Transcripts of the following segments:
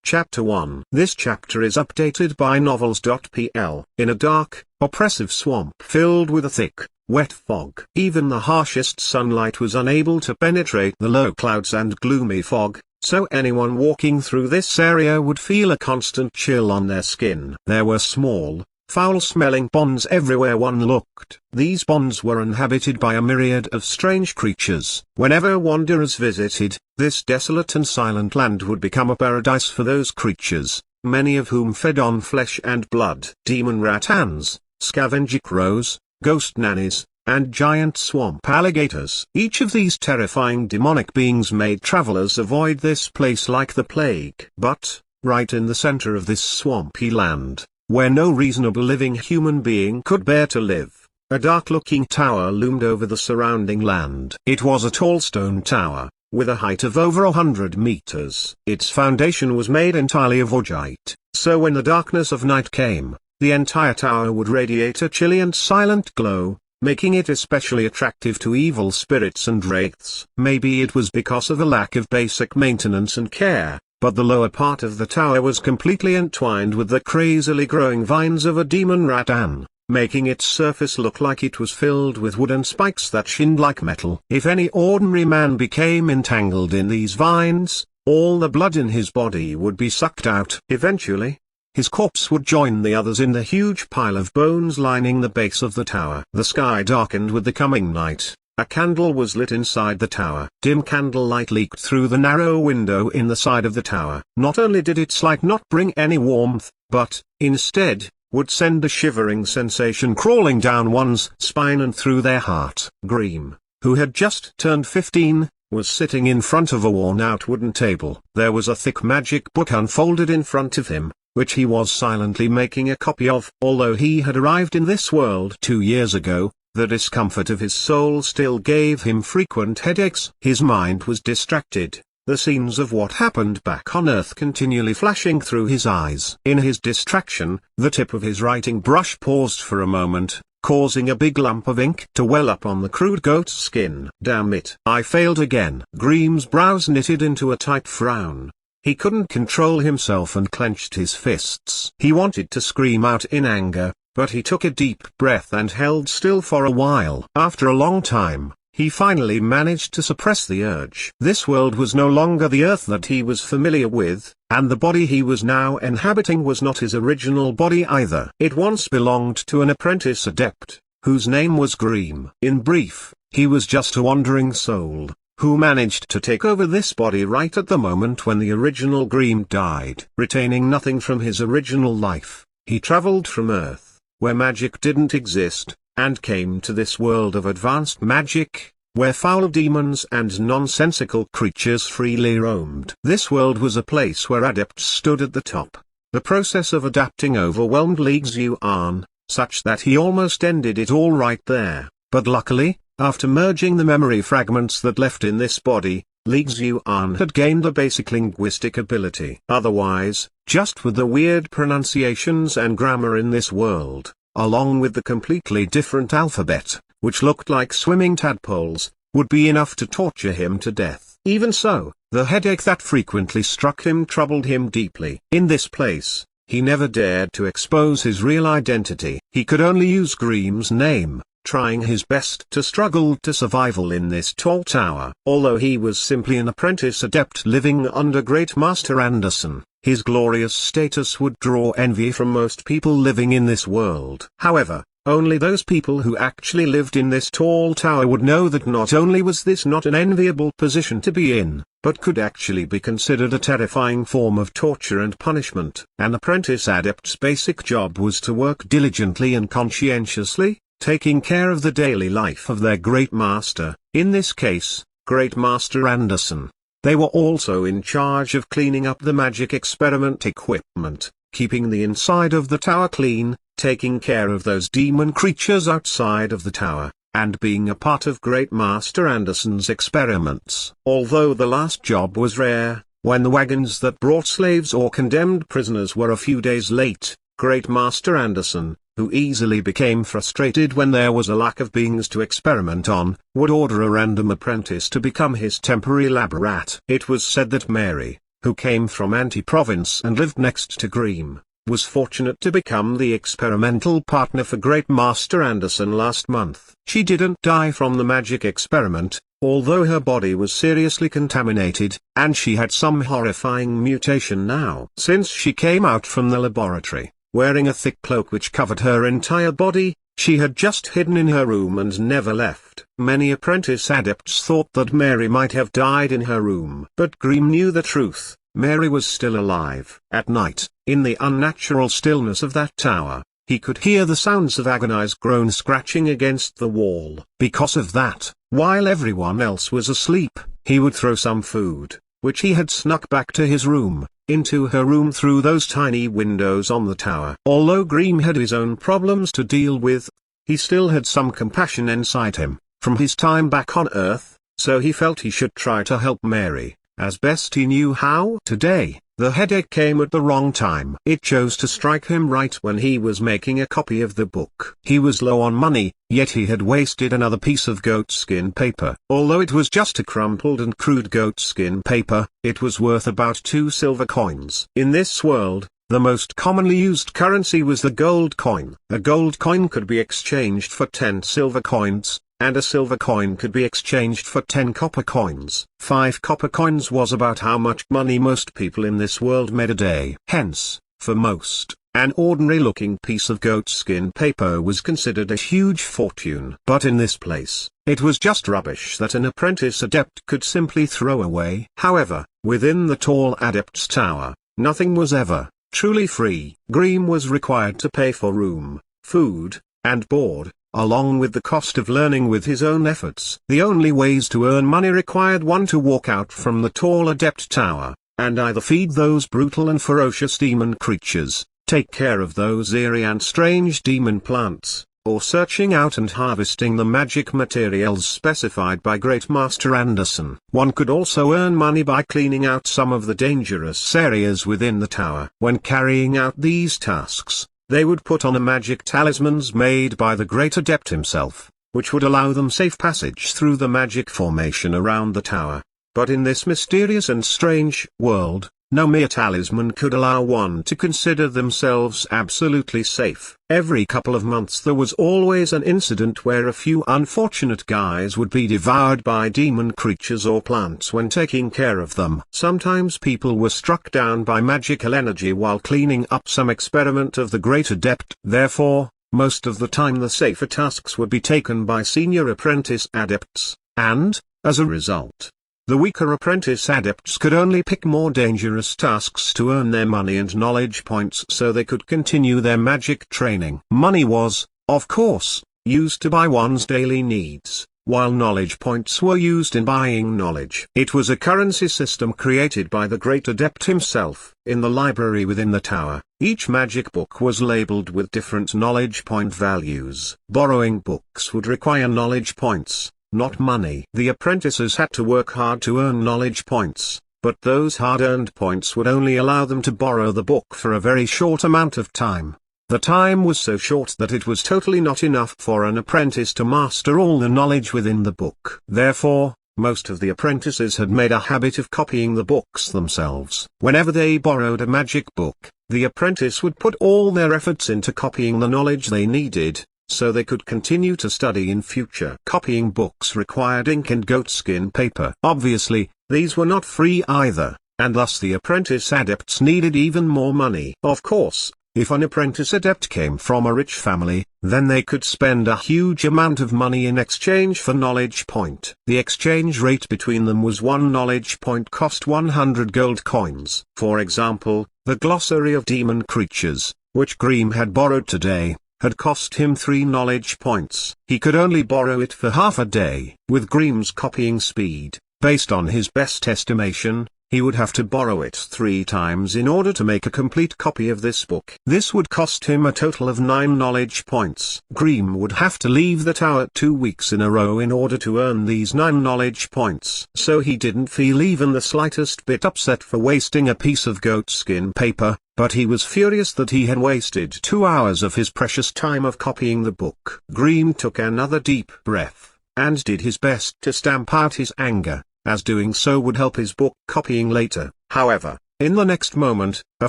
Chapter 1. This chapter is updated by novels.pl. In a dark, oppressive swamp filled with a thick, wet fog. Even the harshest sunlight was unable to penetrate the low clouds and gloomy fog, so anyone walking through this area would feel a constant chill on their skin. There were small, foul-smelling ponds everywhere one looked. These ponds were inhabited by a myriad of strange creatures. Whenever wanderers visited, this desolate and silent land would become a paradise for those creatures, many of whom fed on flesh and blood. Demon ratans, scavenger crows, ghost nannies, and giant swamp alligators. Each of these terrifying demonic beings made travelers avoid this place like the plague. But, right in the center of this swampy land, where no reasonable living human being could bear to live, a dark-looking tower loomed over the surrounding land. It was a tall stone tower, with a height of over 100 meters. Its foundation was made entirely of augite, so when the darkness of night came, the entire tower would radiate a chilly and silent glow, making it especially attractive to evil spirits and wraiths. Maybe it was because of a lack of basic maintenance and care, but the lower part of the tower was completely entwined with the crazily growing vines of a demon rattan, making its surface look like it was filled with wooden spikes that shinned like metal. If any ordinary man became entangled in these vines, all the blood in his body would be sucked out. Eventually, his corpse would join the others in the huge pile of bones lining the base of the tower. The sky darkened with the coming night. A candle was lit inside the tower. Dim candlelight leaked through the narrow window in the side of the tower. Not only did its light not bring any warmth, but, instead, would send a shivering sensation crawling down one's spine and through their heart. Greem, who had just turned 15, was sitting in front of a worn-out wooden table. There was a thick magic book unfolded in front of him, which he was silently making a copy of. Although he had arrived in this world 2 years ago, the discomfort of his soul still gave him frequent headaches. His mind was distracted, the scenes of what happened back on Earth continually flashing through his eyes. In his distraction, the tip of his writing brush paused for a moment, causing a big lump of ink to well up on the crude goat skin. Damn it. I failed again. Greem's brows knitted into a tight frown. He couldn't control himself and clenched his fists. He wanted to scream out in anger, but he took a deep breath and held still for a while. After a long time, he finally managed to suppress the urge. This world was no longer the Earth that he was familiar with, and the body he was now inhabiting was not his original body either. It once belonged to an apprentice adept, whose name was Greem. In brief, he was just a wandering soul, who managed to take over this body right at the moment when the original Greem died. Retaining nothing from his original life, he traveled from Earth, where magic didn't exist, and came to this world of advanced magic, where foul demons and nonsensical creatures freely roamed. This world was a place where adepts stood at the top. The process of adapting overwhelmed Li Xuan, such that he almost ended it all right there, but luckily, after merging the memory fragments that left in this body, Li Xuan had gained a basic linguistic ability. Otherwise, just with the weird pronunciations and grammar in this world, along with the completely different alphabet, which looked like swimming tadpoles, would be enough to torture him to death. Even so, the headache that frequently struck him troubled him deeply. In this place, he never dared to expose his real identity. He could only use Greem's name, trying his best to struggle to survival in this tall tower. Although he was simply an apprentice adept living under Great Master Anderson, his glorious status would draw envy from most people living in this world. However, only those people who actually lived in this tall tower would know that not only was this not an enviable position to be in, but could actually be considered a terrifying form of torture and punishment. An apprentice adept's basic job was to work diligently and conscientiously, taking care of the daily life of their Great Master, in this case, Great Master Anderson. They were also in charge of cleaning up the magic experiment equipment, keeping the inside of the tower clean, taking care of those demon creatures outside of the tower, and being a part of Great Master Anderson's experiments. Although the last job was rare, when the wagons that brought slaves or condemned prisoners were a few days late, Great Master Anderson, who easily became frustrated when there was a lack of beings to experiment on, would order a random apprentice to become his temporary lab rat. It was said that Mary, who came from Anti-Province and lived next to Grimm, was fortunate to become the experimental partner for Great Master Anderson last month. She didn't die from the magic experiment, although her body was seriously contaminated, and she had some horrifying mutation now. Since she came out from the laboratory, wearing a thick cloak which covered her entire body, she had just hidden in her room and never left. Many apprentice adepts thought that Mary might have died in her room. But Grimm knew the truth. Mary was still alive. At night, in the unnatural stillness of that tower, he could hear the sounds of agonized groans scratching against the wall. Because of that, while everyone else was asleep, he would throw some food, which he had snuck back to his room, into her room through those tiny windows on the tower. Although Grimm had his own problems to deal with, he still had some compassion inside him, from his time back on Earth, so he felt he should try to help Mary, as best he knew how. Today, the headache came at the wrong time. It chose to strike him right when he was making a copy of the book. He was low on money, yet he had wasted another piece of goatskin paper. Although it was just a crumpled and crude goatskin paper, it was worth about 2 silver coins. In this world, the most commonly used currency was the gold coin. A gold coin could be exchanged for 10 silver coins, and a silver coin could be exchanged for 10 copper coins. 5 copper coins was about how much money most people in this world made a day. Hence, for most, an ordinary-looking piece of goatskin paper was considered a huge fortune. But in this place, it was just rubbish that an apprentice adept could simply throw away. However, within the tall adept's tower, nothing was ever truly free. Grimm was required to pay for room, food, and board, along with the cost of learning with his own efforts. The only ways to earn money required one to walk out from the tall adept tower, and either feed those brutal and ferocious demon creatures, take care of those eerie and strange demon plants, or searching out and harvesting the magic materials specified by Great Master Anderson. One could also earn money by cleaning out some of the dangerous areas within the tower. When carrying out these tasks, they would put on a magic talismans made by the Great Adept himself, which would allow them safe passage through the magic formation around the tower. But in this mysterious and strange world, no mere talisman could allow one to consider themselves absolutely safe. Every couple of months there was always an incident where a few unfortunate guys would be devoured by demon creatures or plants when taking care of them. Sometimes people were struck down by magical energy while cleaning up some experiment of the Great Adept. Therefore, most of the time the safer tasks would be taken by senior apprentice adepts, and, as a result, the weaker apprentice adepts could only pick more dangerous tasks to earn their money and knowledge points so they could continue their magic training. Money was, of course, used to buy one's daily needs, while knowledge points were used in buying knowledge. It was a currency system created by the Great Adept himself. In the library within the tower, each magic book was labeled with different knowledge point values. Borrowing books would require knowledge points, not money. The apprentices had to work hard to earn knowledge points, but those hard-earned points would only allow them to borrow the book for a very short amount of time. The time was so short that it was totally not enough for an apprentice to master all the knowledge within the book. Therefore, most of the apprentices had made a habit of copying the books themselves. Whenever they borrowed a magic book, the apprentice would put all their efforts into copying the knowledge they needed, so they could continue to study in future. Copying books required ink and goatskin paper. Obviously, these were not free either, and thus the apprentice adepts needed even more money. Of course, if an apprentice adept came from a rich family, then they could spend a huge amount of money in exchange for knowledge point. The exchange rate between them was 1 knowledge point cost 100 gold coins. For example, the glossary of demon creatures, which Grimm had borrowed today, had cost him 3 knowledge points. He could only borrow it for half a day. With Grimm's copying speed, based on his best estimation, he would have to borrow it 3 times in order to make a complete copy of this book. This would cost him a total of 9 knowledge points. Grimm would have to leave the tower 2 weeks in a row in order to earn these 9 knowledge points. So he didn't feel even the slightest bit upset for wasting a piece of goatskin paper, but he was furious that he had wasted 2 hours of his precious time of copying the book. Grimm took another deep breath, and did his best to stamp out his anger, as doing so would help his book copying later. However, in the next moment, a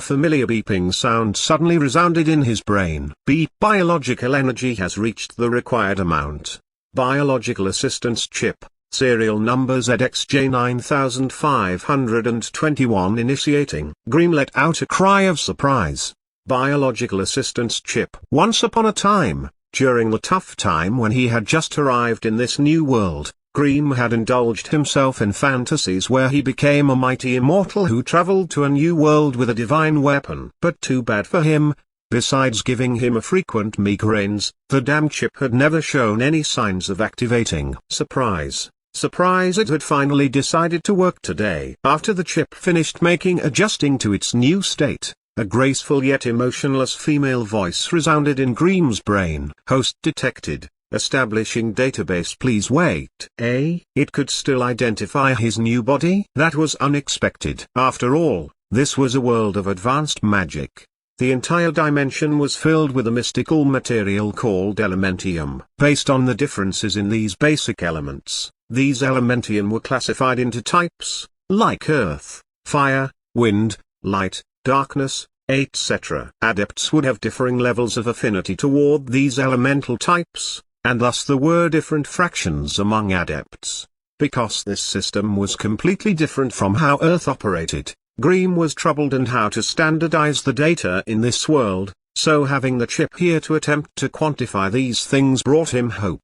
familiar beeping sound suddenly resounded in his brain. Beep. Biological energy has reached the required amount. Biological assistance chip, serial number ZXJ9521 initiating. Green let out a cry of surprise. Biological assistance chip. Once upon a time, during the tough time when he had just arrived in this new world, Grimm had indulged himself in fantasies where he became a mighty immortal who traveled to a new world with a divine weapon. But too bad for him, besides giving him a frequent migraines, the damn chip had never shown any signs of activating. Surprise. Surprise, it had finally decided to work today. After the chip finished adjusting to its new state, a graceful yet emotionless female voice resounded in Grimm's brain. Host detected. Establishing database. Please wait. It could still identify his new body? That was unexpected. After all, this was a world of advanced magic. The entire dimension was filled with a mystical material called elementium. Based on the differences in these basic elements, these elementium were classified into types, like earth, fire, wind, light, darkness, etc. Adepts would have differing levels of affinity toward these elemental types, and thus there were different fractions among adepts. Because this system was completely different from how Earth operated, Grimm was troubled in how to standardize the data in this world, so having the chip here to attempt to quantify these things brought him hope.